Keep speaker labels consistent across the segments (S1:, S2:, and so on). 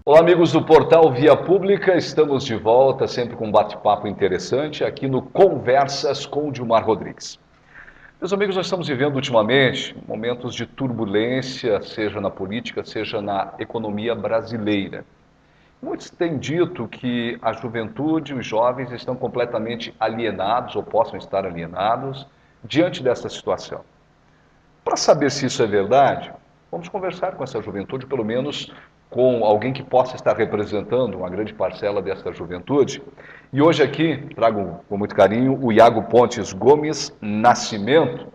S1: Olá, amigos do portal Via Pública, estamos de volta, sempre com um bate-papo interessante aqui no Conversas com Dilmar Rodrigues. Meus amigos, nós estamos vivendo ultimamente momentos de turbulência, seja na política, seja na economia brasileira. Muitos têm dito que a juventude e os jovens estão completamente alienados ou possam estar alienados diante dessa situação. Para saber se isso é verdade, vamos conversar com essa juventude, pelo menos com alguém que possa estar representando uma grande parcela dessa juventude. E hoje aqui trago com muito carinho o Iago Pontes Gomes Nascimento.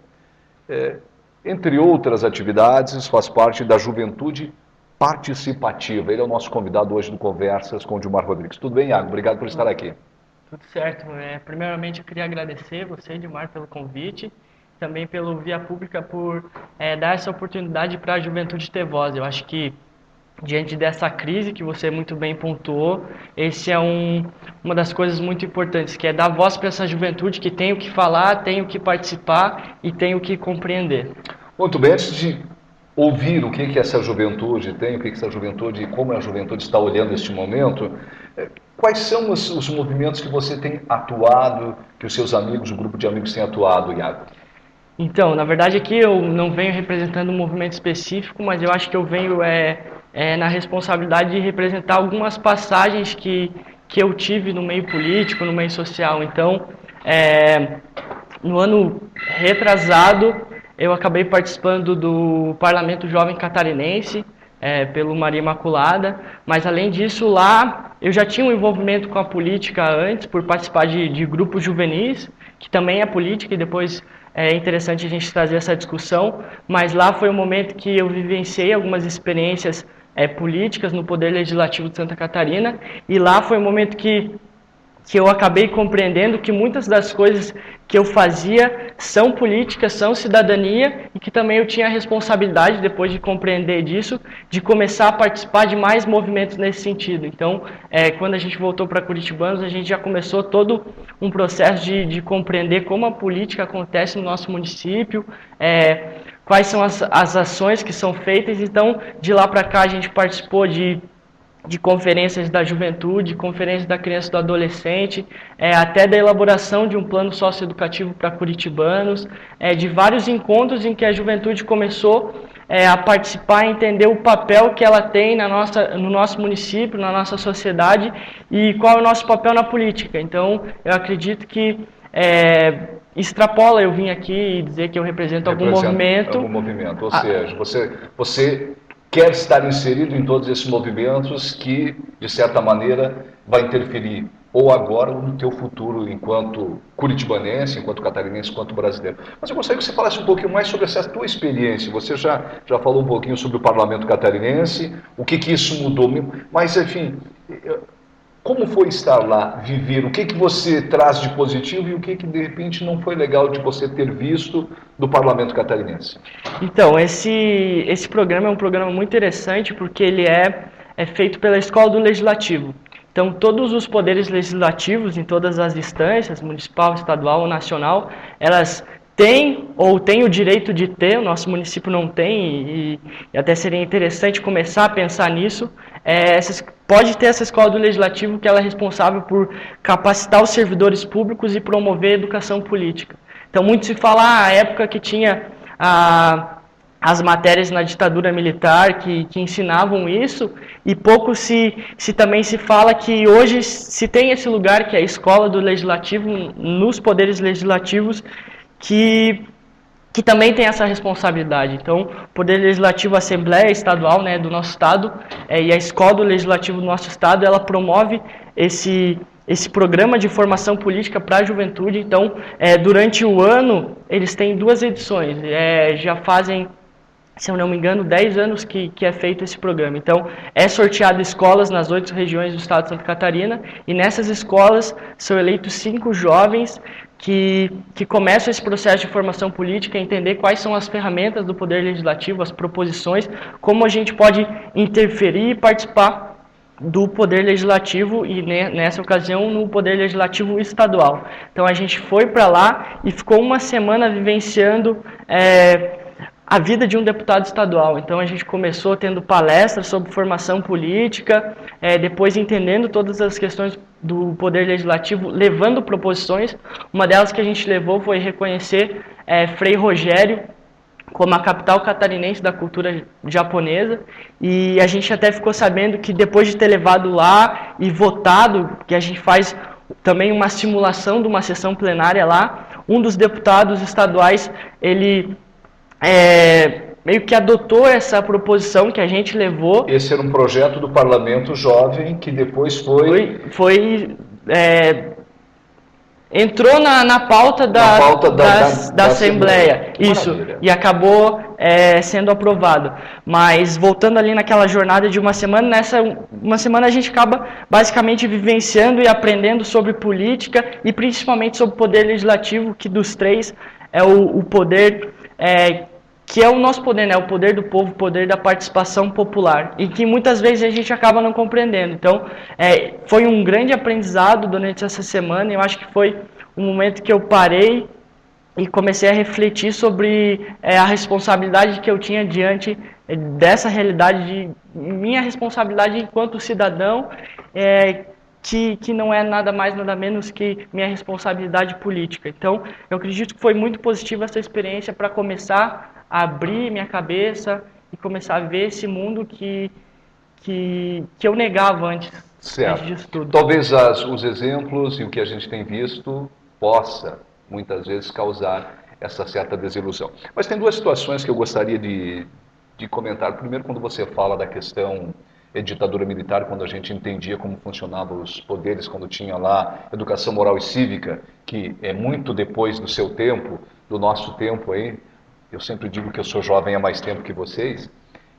S1: Entre outras atividades, faz parte da Juventude Participativa. Ele é o nosso convidado hoje do Conversas com o Dilmar Rodrigues. Tudo bem, Iago? Obrigado por estar aqui.
S2: Tudo certo. Primeiramente, eu queria agradecer você, Dilmar, pelo convite, também pelo Via Pública por dar essa oportunidade para a juventude ter voz. Eu acho que, diante dessa crise que você muito bem pontuou, esse é uma das coisas muito importantes, que é dar voz para essa juventude que tem o que falar, tem o que participar e tem o que compreender.
S1: Muito bem, antes de ouvir o que essa juventude tem, o que essa juventude, como a juventude está olhando este momento, quais são os movimentos que você tem atuado, que os seus amigos, o grupo de amigos tem atuado, Iago?
S2: Então, na verdade aqui eu não venho representando um movimento específico, mas eu acho que eu venho na responsabilidade de representar algumas passagens que eu tive no meio político, no meio social. Então, no ano retrasado, eu acabei participando do Parlamento Jovem Catarinense, pelo Maria Imaculada, mas além disso lá eu já tinha um envolvimento com a política antes, por participar de grupos juvenis, que também é política, e depois é interessante a gente trazer essa discussão, mas lá foi o momento que eu vivenciei algumas experiências políticas no Poder Legislativo de Santa Catarina, e lá foi o momento que eu acabei compreendendo que muitas das coisas que eu fazia são políticas, são cidadania, e que também eu tinha a responsabilidade, depois de compreender disso, de começar a participar de mais movimentos nesse sentido. Então, quando a gente voltou para Curitibanos, a gente já começou todo um processo de compreender como a política acontece no nosso município, quais são as ações que são feitas. Então, de lá para cá, a gente participou de conferências da juventude, conferências da criança e do adolescente, até da elaboração de um plano socioeducativo para curitibanos, de vários encontros em que a juventude começou a participar, a entender o papel que ela tem no nosso município, na nossa sociedade, e qual é o nosso papel na política. Então, eu acredito que extrapola eu vim aqui e dizer que eu represento algum movimento.
S1: Algum movimento, ou seja, você quer estar inserido em todos esses movimentos que, de certa maneira, vai interferir ou agora ou no teu futuro enquanto curitibanense, enquanto catarinense, enquanto brasileiro. Mas eu gostaria que você falasse um pouquinho mais sobre essa tua experiência. Você já falou um pouquinho sobre o parlamento catarinense, o que isso mudou, mas, enfim, como foi estar lá, viver? O que você traz de positivo e o que de repente não foi legal de você ter visto do Parlamento Catarinense?
S2: Então, esse programa é um programa muito interessante porque ele é feito pela Escola do Legislativo. Então, todos os poderes legislativos, em todas as instâncias, municipal, estadual ou nacional, elas têm ou têm o direito de ter, o nosso município não tem, e até seria interessante começar a pensar nisso. Pode ter essa escola do legislativo que ela é responsável por capacitar os servidores públicos e promover a educação política. Então, muito se fala a época que tinha as matérias na ditadura militar que ensinavam isso, e pouco também se fala que hoje se tem esse lugar que é a escola do legislativo nos poderes legislativos, que também tem essa responsabilidade. Então, o Poder Legislativo, a Assembleia Estadual, do nosso Estado, e a Escola do Legislativo do nosso Estado, ela promove esse programa de formação política para a juventude. Então, durante o ano, eles têm 2 edições. Já fazem, se eu não me engano, 10 anos que é feito esse programa. Então, é sorteado escolas nas 8 regiões do estado de Santa Catarina, e nessas escolas são eleitos 5 jovens que começam esse processo de formação política, entender quais são as ferramentas do Poder Legislativo, as proposições, como a gente pode interferir e participar do Poder Legislativo, e nessa ocasião no Poder Legislativo estadual. Então a gente foi para lá e ficou uma semana vivenciando a vida de um deputado estadual. Então a gente começou tendo palestras sobre formação política, depois entendendo todas as questões do Poder Legislativo, levando proposições. Uma delas que a gente levou foi reconhecer Frei Rogério como a capital catarinense da cultura japonesa, e a gente até ficou sabendo que depois de ter levado lá e votado, que a gente faz também uma simulação de uma sessão plenária lá, um dos deputados estaduais, ele meio que adotou essa proposição que a gente levou.
S1: Esse era um projeto do Parlamento Jovem que depois
S2: entrou na pauta da Assembleia. Isso, maravilha. E acabou sendo aprovado. Mas voltando ali naquela jornada de uma semana, uma semana a gente acaba basicamente vivenciando e aprendendo sobre política e principalmente sobre o poder legislativo, que dos três é o poder que é o nosso poder, né? O poder do povo, o poder da participação popular, e que muitas vezes a gente acaba não compreendendo. Então, foi um grande aprendizado durante essa semana, e eu acho que foi um momento que eu parei e comecei a refletir sobre a responsabilidade que eu tinha diante dessa realidade, de minha responsabilidade enquanto cidadão, que não é nada mais, nada menos que minha responsabilidade política. Então, eu acredito que foi muito positiva essa experiência para começar a abrir minha cabeça e começar a ver esse mundo que eu negava antes disso tudo.
S1: Talvez os exemplos e o que a gente tem visto possa, muitas vezes, causar essa certa desilusão. Mas tem duas situações que eu gostaria de comentar. Primeiro, quando você fala da questão ditadura militar, quando a gente entendia como funcionavam os poderes, quando tinha lá educação moral e cívica, que é muito depois do seu tempo, do nosso tempo aí. Eu sempre digo que eu sou jovem há mais tempo que vocês,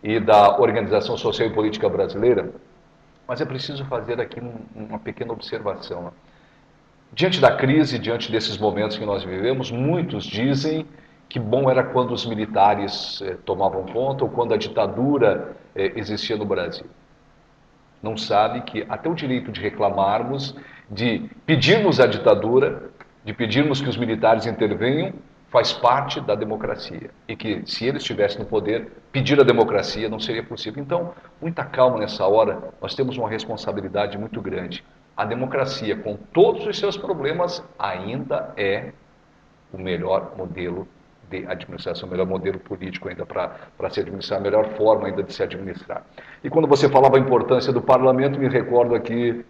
S1: e da organização social e política brasileira, mas é preciso fazer aqui uma pequena observação. Diante da crise, diante desses momentos que nós vivemos, muitos dizem que bom era quando os militares tomavam conta ou quando a ditadura existia no Brasil. Não sabe que até o direito de reclamarmos, de pedirmos a ditadura, de pedirmos que os militares intervenham, faz parte da democracia, e que se eles estivessem no poder, pedir a democracia não seria possível. Então, muita calma nessa hora, nós temos uma responsabilidade muito grande. A democracia, com todos os seus problemas, ainda é o melhor modelo de administração, o melhor modelo político ainda para se administrar, a melhor forma ainda de se administrar. E quando você falava a importância do parlamento, me recordo aqui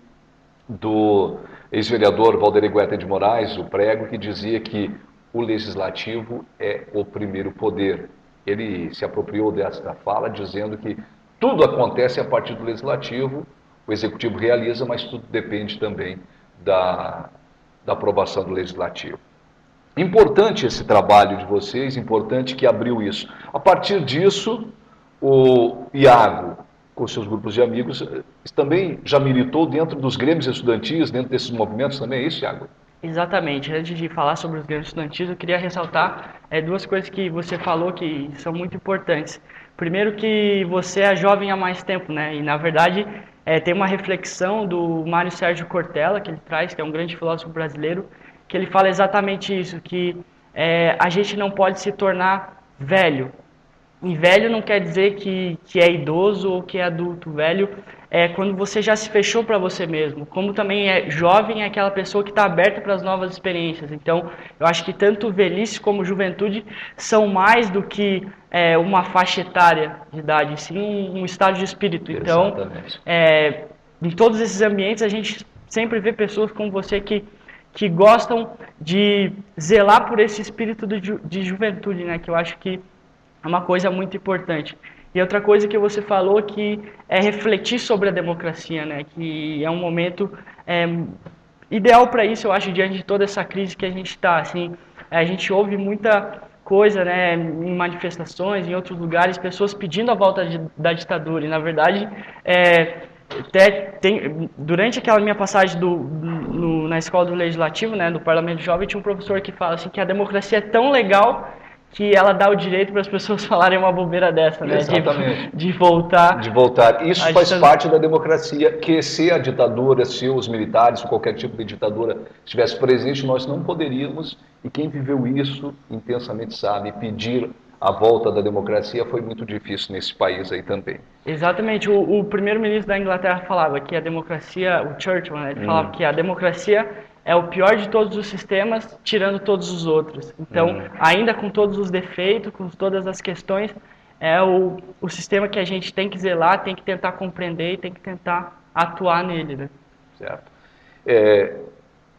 S1: do ex-vereador Valderi Guetta de Moraes, o prego, que dizia que o legislativo é o primeiro poder. Ele se apropriou desta fala dizendo que tudo acontece a partir do legislativo, o executivo realiza, mas tudo depende também da aprovação do legislativo. Importante esse trabalho de vocês, importante que abriu isso. A partir disso, o Iago, com seus grupos de amigos, também já militou dentro dos grêmios estudantis, dentro desses movimentos também, é isso, Iago?
S2: Exatamente. Antes de falar sobre os grêmios estudantis, eu queria ressaltar duas coisas que você falou que são muito importantes. Primeiro, que você é jovem há mais tempo, né? E, na verdade, tem uma reflexão do Mário Sérgio Cortella, que ele traz, que é um grande filósofo brasileiro, que ele fala exatamente isso, que a gente não pode se tornar velho. E velho não quer dizer que é idoso ou que é adulto. Velho é quando você já se fechou para você mesmo. Como também é jovem, é aquela pessoa que está aberta para as novas experiências. Então, eu acho que tanto velhice como juventude são mais do que uma faixa etária de idade, sim um estado de espírito. Então, em todos esses ambientes, a gente sempre vê pessoas como você que gostam de zelar por esse espírito de juventude, né? Que eu acho que é uma coisa muito importante. E outra coisa que você falou que é refletir sobre a democracia, né? Que é um momento ideal para isso, eu acho, diante de toda essa crise que a gente está. Assim, a gente ouve muita coisa, né, em manifestações, em outros lugares, pessoas pedindo a volta da ditadura. E, na verdade, durante aquela minha passagem na escola do Legislativo, né, do Parlamento Jovem, tinha um professor que fala assim, que a democracia é tão legal que ela dá o direito para as pessoas falarem uma bobeira dessa, né?
S1: Exatamente.
S2: De voltar.
S1: De voltar. Isso faz parte da democracia, que se a ditadura, se os militares, qualquer tipo de ditadura estivesse presente, nós não poderíamos, e quem viveu isso intensamente sabe, pedir a volta da democracia foi muito difícil nesse país aí também.
S2: Exatamente. O primeiro-ministro da Inglaterra falava que a democracia, o Churchill, né, ele falava que a democracia é o pior de todos os sistemas, tirando todos os outros. Então, ainda com todos os defeitos, com todas as questões, é o sistema que a gente tem que zelar, tem que tentar compreender e tem que tentar atuar nele, né?
S1: Certo.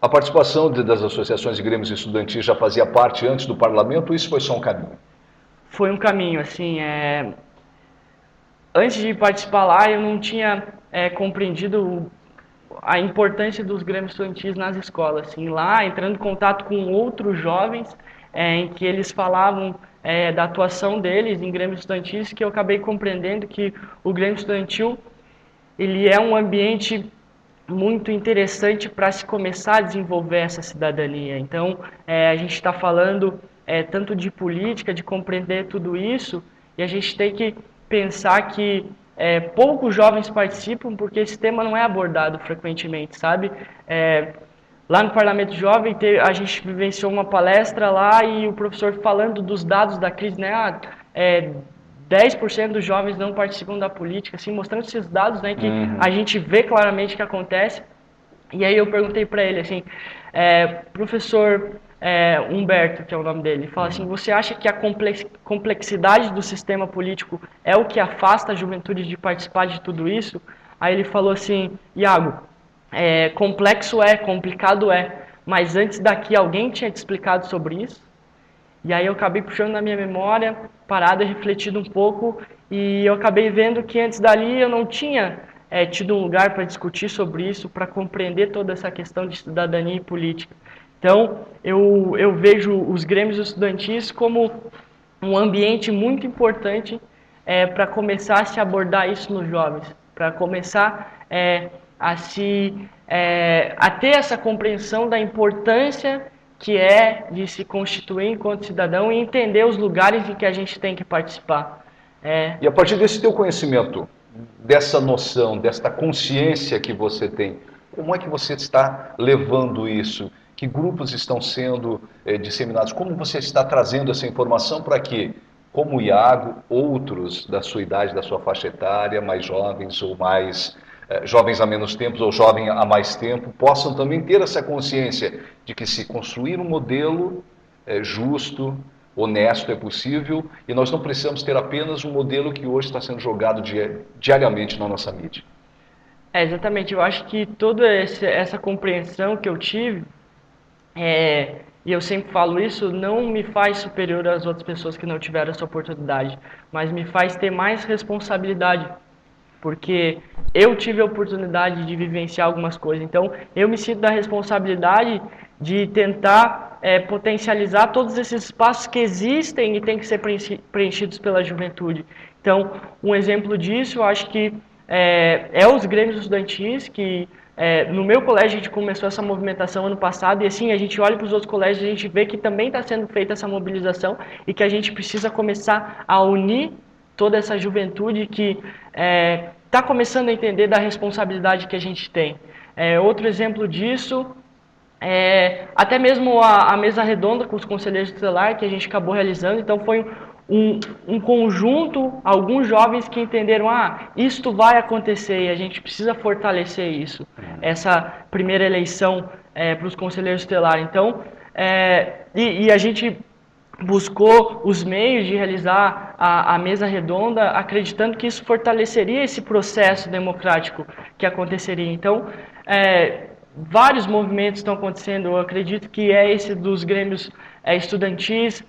S1: A participação das associações e grêmios estudantis já fazia parte antes do parlamento ou isso foi só um caminho?
S2: Foi um caminho, assim, antes de participar lá eu não tinha compreendido a importância dos grêmios estudantis nas escolas, assim, lá entrando em contato com outros jovens, em que eles falavam da atuação deles em grêmios estudantis, que eu acabei compreendendo que o grêmio estudantil ele é um ambiente muito interessante para se começar a desenvolver essa cidadania. Então, a gente está falando tanto de política, de compreender tudo isso, e a gente tem que pensar que poucos jovens participam porque esse tema não é abordado frequentemente, sabe? Lá no Parlamento Jovem, a gente vivenciou uma palestra lá e o professor falando dos dados da crise, né? 10% dos jovens não participam da política, assim, mostrando esses dados, né, que a gente vê claramente que acontece. E aí eu perguntei para ele, assim, professor Humberto, que é o nome dele, fala assim, você acha que a complexidade do sistema político é o que afasta a juventude de participar de tudo isso? Aí ele falou assim, Iago, complexo complicado mas antes daqui alguém tinha te explicado sobre isso? E aí eu acabei puxando na minha memória, parado e refletido um pouco, e eu acabei vendo que antes dali eu não tinha tido um lugar para discutir sobre isso, para compreender toda essa questão de cidadania e política. Então, eu vejo os grêmios estudantis como um ambiente muito importante para começar a se abordar isso nos jovens, para começar a ter essa compreensão da importância que é de se constituir enquanto cidadão e entender os lugares em que a gente tem que participar.
S1: E a partir desse teu conhecimento, dessa noção, desta consciência que você tem, como é que você está levando isso? Que grupos estão sendo disseminados? Como você está trazendo essa informação para que, como o Iago, outros da sua idade, da sua faixa etária, mais jovens ou mais jovens há menos tempo ou jovens há mais tempo, possam também ter essa consciência de que se construir um modelo justo, honesto é possível e nós não precisamos ter apenas um modelo que hoje está sendo jogado diariamente na nossa mídia.
S2: Exatamente, eu acho que toda essa compreensão que eu tive, e eu sempre falo isso, não me faz superior às outras pessoas que não tiveram essa oportunidade, mas me faz ter mais responsabilidade, porque eu tive a oportunidade de vivenciar algumas coisas, então eu me sinto da responsabilidade de tentar potencializar todos esses espaços que existem e têm que ser preenchidos pela juventude. Então, um exemplo disso, eu acho que os grêmios estudantis, que no meu colégio a gente começou essa movimentação ano passado, e assim, a gente olha para os outros colégios e a gente vê que também está sendo feita essa mobilização e que a gente precisa começar a unir toda essa juventude que está começando a entender da responsabilidade que a gente tem. Outro exemplo disso até mesmo a mesa redonda com os conselheiros tutelares que a gente acabou realizando, então foi um conjunto, alguns jovens que entenderam, isto vai acontecer e a gente precisa fortalecer isso, essa primeira eleição para os conselheiros tutelares. Então, e a gente buscou os meios de realizar a mesa redonda, acreditando que isso fortaleceria esse processo democrático que aconteceria. Então, vários movimentos estão acontecendo, eu acredito que esse dos grêmios estudantis.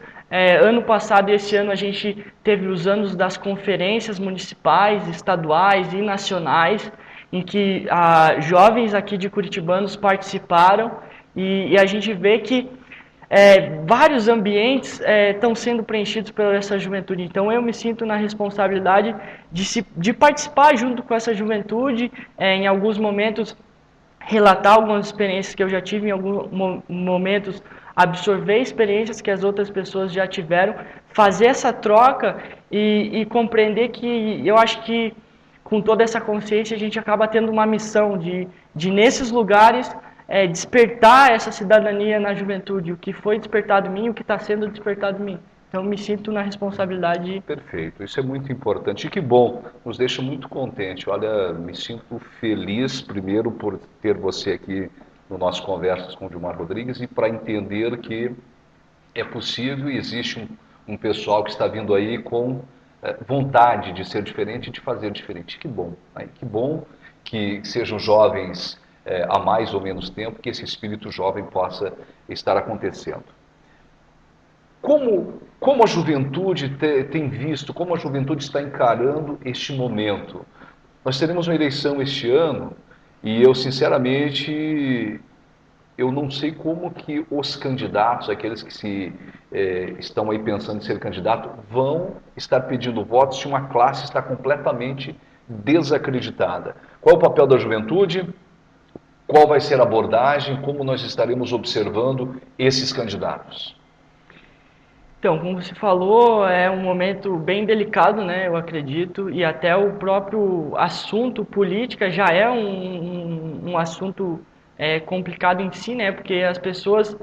S2: Ano passado e esse ano a gente teve os anos das conferências municipais, estaduais e nacionais, em que jovens aqui de curitibanos participaram e a gente vê que vários ambientes estão sendo preenchidos pela essa juventude. Então eu me sinto na responsabilidade de participar junto com essa juventude, em alguns momentos relatar algumas experiências que eu já tive, em alguns momentos absorver experiências que as outras pessoas já tiveram, fazer essa troca e compreender que eu acho que com toda essa consciência a gente acaba tendo uma missão de nesses lugares despertar essa cidadania na juventude, o que foi despertado em mim, o que está sendo despertado em mim. Então, me sinto na responsabilidade.
S1: Perfeito, isso é muito importante e que bom, nos deixa muito contente. Olha, me sinto feliz, primeiro, por ter você aqui no nosso Conversas com o Gilmar Rodrigues e para entender que é possível e existe um pessoal que está vindo aí com vontade de ser diferente e de fazer diferente. Que bom, né? Que bom que sejam jovens há mais ou menos tempo, que esse espírito jovem possa estar acontecendo. Como a juventude tem visto, como a juventude está encarando este momento? Nós teremos uma eleição este ano e eu, sinceramente, eu não sei como que os candidatos, aqueles que estão aí pensando em ser candidato, vão estar pedindo votos se uma classe está completamente desacreditada. Qual é o papel da juventude? Qual vai ser a abordagem? Como nós estaremos observando esses candidatos?
S2: Então, como você falou, é um momento bem delicado, né, eu acredito, e até o próprio assunto política já é um assunto complicado em si, né, porque as pessoas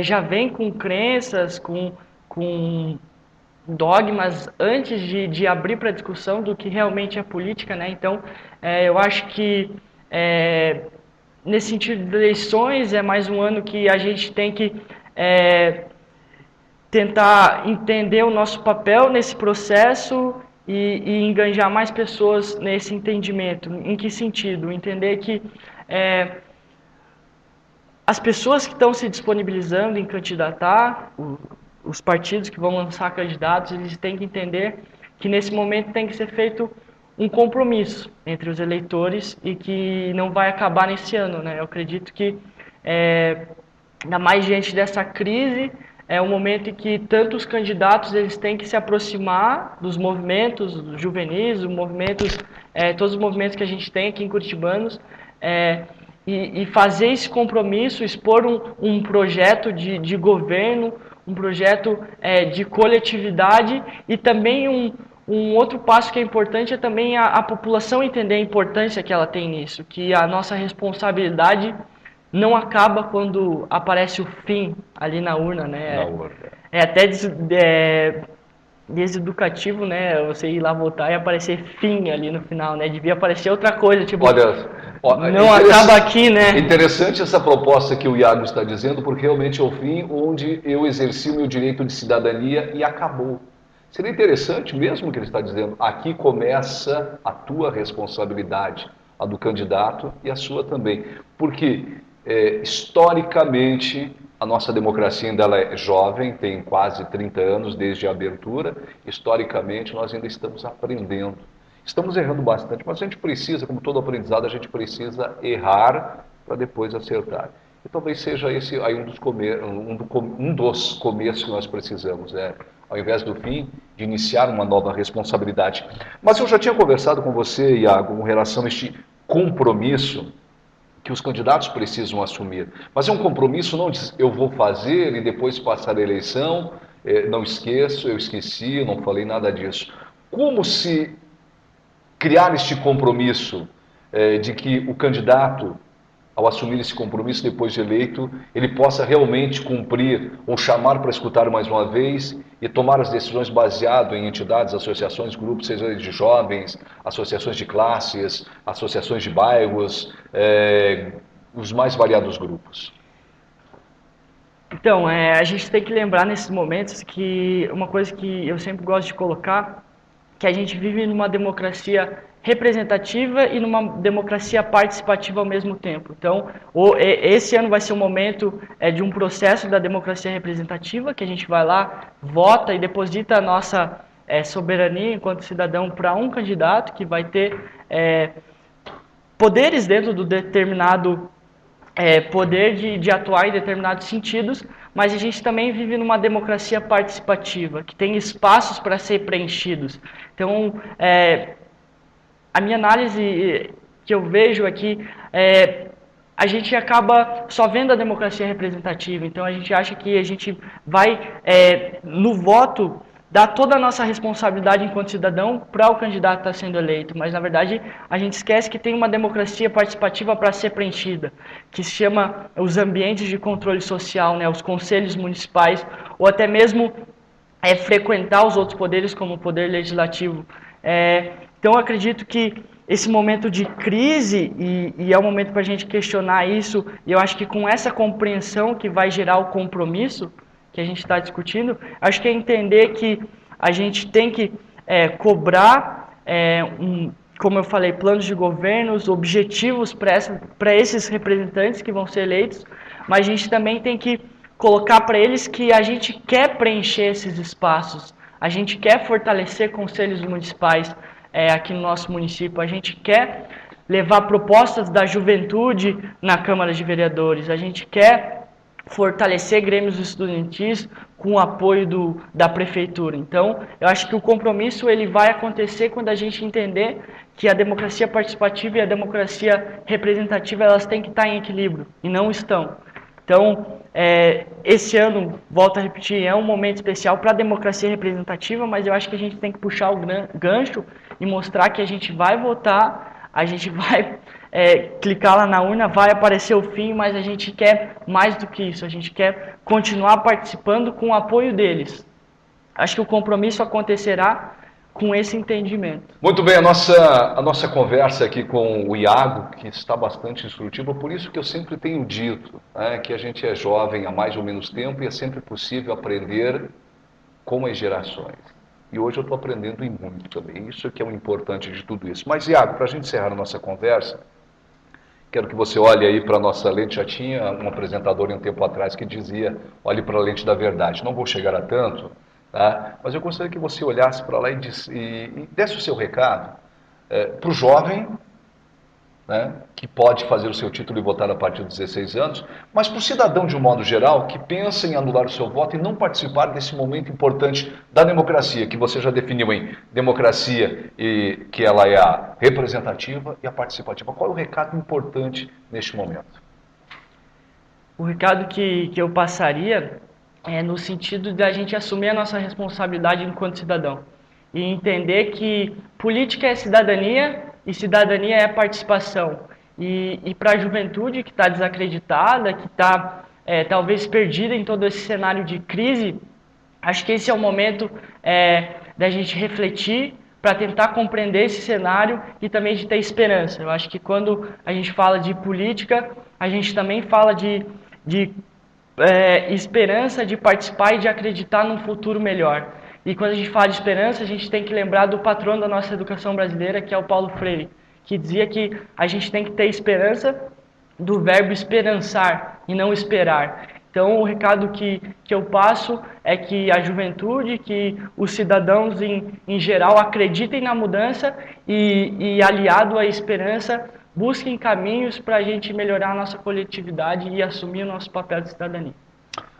S2: já vêm com crenças, com dogmas antes de abrir para discussão do que realmente é política, né, então eu acho que nesse sentido de eleições é mais um ano que a gente tem que tentar entender o nosso papel nesse processo e engajar mais pessoas nesse entendimento. Em que sentido? Entender que as pessoas que estão se disponibilizando em candidatar, os partidos que vão lançar candidatos, eles têm que entender que nesse momento tem que ser feito um compromisso entre os eleitores e que não vai acabar nesse ano, né? Eu acredito que, ainda mais diante dessa crise, é um momento em que tanto os candidatos eles têm que se aproximar dos movimentos juvenis, todos os movimentos que a gente tem aqui em Curitibanos, e fazer esse compromisso, expor um projeto de governo, um projeto de coletividade e também um outro passo que é importante é também a população entender a importância que ela tem nisso, que a nossa responsabilidade não acaba quando aparece o fim ali na urna, né?
S1: Na urna.
S2: É até deseducativo, né? Você ir lá votar e aparecer fim ali no final, né? Devia aparecer outra coisa, tipo, não acaba aqui, né?
S1: Interessante essa proposta que o Iago está dizendo, porque realmente é o fim onde eu exerci o meu direito de cidadania e acabou. Seria interessante mesmo que ele está dizendo, aqui começa a tua responsabilidade, a do candidato e a sua também. Porque, historicamente, a nossa democracia ainda ela é jovem, tem quase 30 anos desde a abertura. Historicamente, nós ainda estamos aprendendo. Estamos errando bastante, mas a gente precisa, como todo aprendizado, a gente precisa errar para depois acertar. E talvez seja esse aí um dos começos que nós precisamos, ao invés do fim, de iniciar uma nova responsabilidade. Mas eu já tinha conversado com você, Iago, com relação a este compromisso que os candidatos precisam assumir. Mas é um compromisso não de eu vou fazer e depois passar a eleição, não esqueço, eu esqueci, não falei nada disso. Como se criar este compromisso de que o candidato, ao assumir esse compromisso depois de eleito, ele possa realmente cumprir ou chamar para escutar mais uma vez e tomar as decisões baseado em entidades, associações, grupos, seja de jovens, associações de classes, associações de bairros, os mais variados grupos.
S2: Então, a gente tem que lembrar nesses momentos que uma coisa que eu sempre gosto de colocar, que a gente vive numa democracia representativa e numa democracia participativa ao mesmo tempo. Então, esse ano vai ser um momento de um processo da democracia representativa, que a gente vai lá, vota e deposita a nossa soberania enquanto cidadão para um candidato que vai ter poderes dentro do determinado poder de atuar em determinados sentidos, mas a gente também vive numa democracia participativa, que tem espaços para ser preenchidos. Então, a minha análise que eu vejo aqui a gente acaba só vendo a democracia representativa, então a gente acha que a gente vai, no voto, dar toda a nossa responsabilidade enquanto cidadão para o candidato que está sendo eleito, mas na verdade a gente esquece que tem uma democracia participativa para ser preenchida, que se chama os ambientes de controle social, né, os conselhos municipais, ou até mesmo frequentar os outros poderes, como o poder legislativo. Então, eu acredito que esse momento de crise, e é o momento para a gente questionar isso, e eu acho que com essa compreensão que vai gerar o compromisso que a gente está discutindo, acho que é entender que a gente tem que cobrar, como eu falei, planos de governos, objetivos para esses representantes que vão ser eleitos, mas a gente também tem que colocar para eles que a gente quer preencher esses espaços, a gente quer fortalecer conselhos municipais aqui no nosso município, a gente quer levar propostas da juventude na Câmara de Vereadores, a gente quer fortalecer grêmios estudantis com o apoio da prefeitura. Então, eu acho que o compromisso ele vai acontecer quando a gente entender que a democracia participativa e a democracia representativa elas têm que estar em equilíbrio, e não estão. Então, esse ano, volto a repetir, é um momento especial para a democracia representativa, mas eu acho que a gente tem que puxar o gancho e mostrar que a gente vai votar, a gente vai clicar lá na urna, vai aparecer o fim, mas a gente quer mais do que isso, a gente quer continuar participando com o apoio deles. Acho que o compromisso acontecerá com esse entendimento.
S1: Muito bem, a nossa conversa aqui com o Iago, que está bastante instrutiva, por isso que eu sempre tenho dito, que a gente é jovem há mais ou menos tempo e é sempre possível aprender com as gerações. E hoje eu estou aprendendo e muito também, isso que é o importante de tudo isso. Mas Iago, para a gente encerrar a nossa conversa, quero que você olhe aí para a nossa lente. Já tinha um apresentador um tempo atrás que dizia, olhe para a lente da verdade. Não vou chegar a tanto, tá? Mas eu gostaria que você olhasse para lá e desse o seu recado para o jovem, né, que pode fazer o seu título e votar a partir dos 16 anos, mas para o cidadão de um modo geral que pensa em anular o seu voto e não participar desse momento importante da democracia, que você já definiu em democracia, e que ela é a representativa e a participativa. Qual é o recado importante neste momento?
S2: O recado que eu passaria é no sentido de a gente assumir a nossa responsabilidade enquanto cidadão e entender que política é cidadania e cidadania é participação. E para a juventude que está desacreditada, que está talvez perdida em todo esse cenário de crise, acho que esse é o momento da gente refletir para tentar compreender esse cenário e também de ter esperança. Eu acho que quando a gente fala de política, a gente também fala de esperança de participar e de acreditar num futuro melhor. E quando a gente fala de esperança, a gente tem que lembrar do patrono da nossa educação brasileira, que é o Paulo Freire, que dizia que a gente tem que ter esperança do verbo esperançar e não esperar. Então, o recado que eu passo é que a juventude, que os cidadãos em geral acreditem na mudança e aliado à esperança, busquem caminhos para a gente melhorar a nossa coletividade e assumir o nosso papel de cidadania.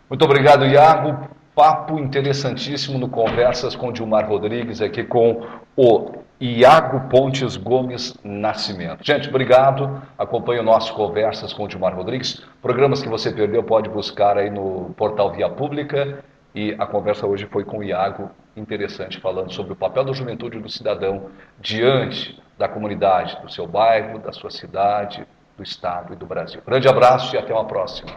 S1: Muito obrigado, Iago. Papo interessantíssimo no Conversas com Dilmar Rodrigues, aqui com o Iago Pontes Gomes Nascimento. Gente, obrigado. Acompanhe o nosso Conversas com Dilmar Rodrigues. Programas que você perdeu pode buscar aí no portal Via Pública. E a conversa hoje foi com o Iago, interessante, falando sobre o papel da juventude e do cidadão diante da comunidade, do seu bairro, da sua cidade, do estado e do Brasil. Grande abraço e até uma próxima.